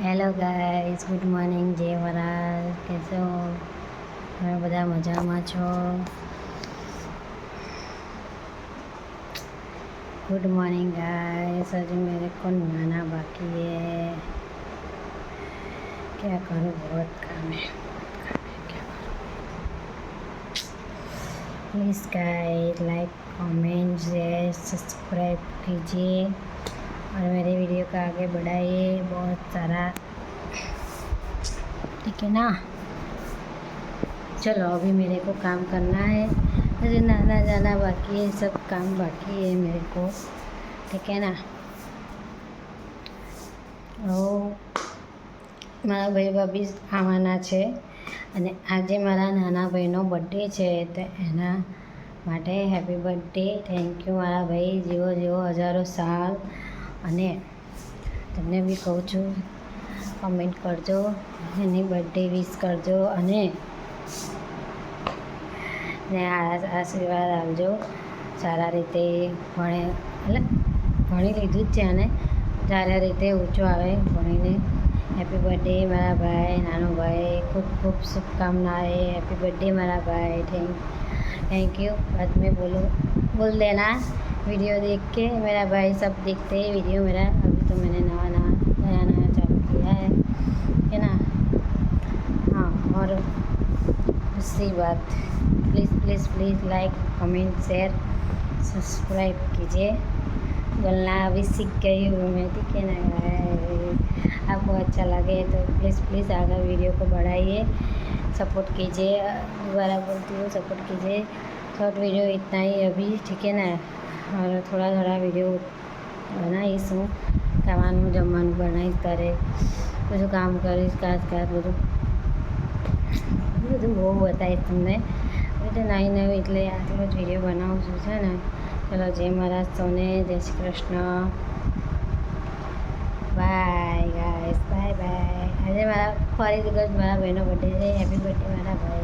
Hello guys, good morning. જય વરાલ. કેસે હો? તમે બધા મજામાં છો? Good morning guys. अभी मेरे को नहाना बाकी है. क्या करूँ, बहुत काम है. क्या करूँ. Please guys like comment share subscribe कीजिए और मेरे वीडियो को आगे बढ़ाइए बहुत सारा. ठीक है ना. चलो अभी मेरे को काम करना है. मुझे नहाना जाना बाकी है, सब काम बाकी है मेरे को. ठीक है ना. મારા ભાઈ ભાભી આવવાના છે અને આજે મારા નાના ભાઈનો બર્થડે છે, તો એના માટે હેપી બર્થડે. થેન્ક યુ મારા ભાઈ, જીવો જીવો હજારો સાલ. અને તમને બી કહું છું, કમેન્ટ કરજો, એની બર્થડે વિશ કરજો અને આશીર્વાદ આપજો. સારા રીતે ભણે, એટલે ભણી લીધું જ છે અને સારા રીતે ઊંચો આવે ભણીને. હેપી બર્થડે મારા भाई, नानो भाई. खूब खूब शुभकामनाएं. हैप्पी बर्थडे मेरा भाई. Thank you. बाद में बोल देना वीडियो देख के. मेरा भाई सब देखते हैं वीडियो मेरा. अभी तो मैंने नया चालू किया है ना. हाँ, और दूसरी बात, please please please like comment share subscribe कीजिए. बोलना अभी सीख गई हूँ मैं. ठीक है ना. आपको अच्छा लगे तो प्लीज़ प्लीज़ आगे वीडियो को बढ़ाइए, सपोर्ट कीजिए. दोबारा बोलती हूँ, सपोर्ट कीजिए. शॉर्ट वीडियो इतना ही अभी. ठीक है ना. और थोड़ा थोड़ा वीडियो बनाईશું. ખાવાનું જમવાનું બનાવીશ, ઘરે બધું કામ કરીશ, કાજ બધું બહુ બતાવીશ તમને. હવે તો નવી એટલે આટલો જ વિડીયો બનાવું છું છે ને. ચલો, જય મહારાજ સૌને, જય Shri Krishna. Bye guys, bye bye. આજે મારા ફરી મારા ભાઈનો બર્થડે છે. હેપી બર્થડે મારા ભાઈ.